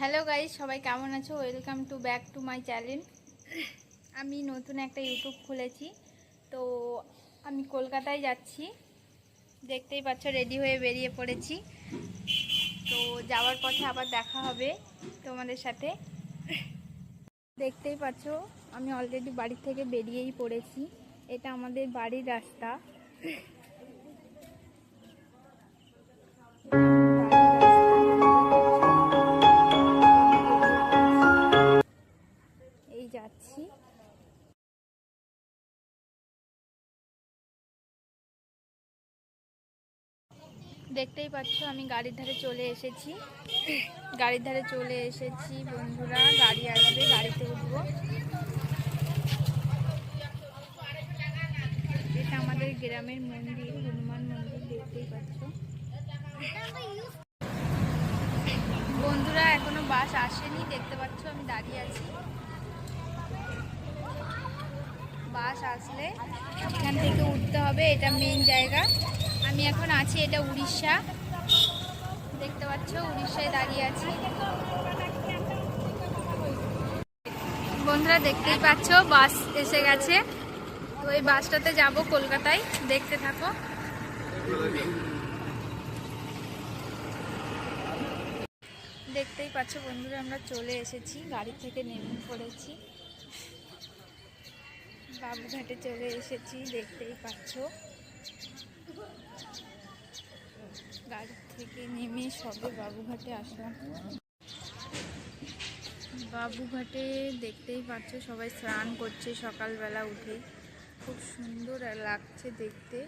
Hello guys, সবাই কেমন আছো? Welcome to back to my channel. আমি নতুন একটা ইউটিউব খুলেছি, তো আমি কলকাতায় যাচ্ছি। দেখতেই পাচ্ছ, রেডি হয়ে বেরিয়ে পড়েছি। তো যাওয়ার পথে আবার দেখা হবে তোমাদের সাথে। দেখতেই পাচ্ছ, আমি অলরেডি বাড়ি থেকে বেরিয়েই পড়েছি। এটা আমাদের বাড়ির রাস্তা। এই যাচ্ছি। দেখতেই পাচ্ছ, আমি গাড়ির ধারে চলে এসেছি। বন্ধুরা, গাড়ি আসবে, গাড়িতে উঠবো। এটা আমাদের গ্রামের মন্দির, হনুমান মন্দির, দেখতেই পাচ্ছ। বন্ধুরা, এখনো বাস আসেনি, দেখতে পাচ্ছ আমি দাঁড়িয়ে আছি। বাস আসলে এখান থেকে উঠতে হবে, এটা মেন জায়গা। আমি এখন আছি, এটা উড়িষ্যা। দেখতে পাচ্ছ, উড়িষ্যায় দাঁড়িয়ে আছি। বন্ধুরা, দেখতেই পাচ্ছ বাস এসে গেছে। তো এই বাসটাতে যাব কলকাতায়, দেখতে থাকো। দেখতেই পাচ্ছ বন্ধুরা, আমরা চলে এসেছি, গাড়ি থেকে নেমে পড়েছি, বাবুঘাটে চলে এসেছি। দেখতেই পাচ্ছ, গাড়ি থেকে নেমে সবে বাবুঘাটে আসলাম। বাবুঘাটে দেখতেই পাচ্ছ, সবাই স্নান করছে সকালবেলা উঠে। খুব সুন্দর লাগছে দেখতে।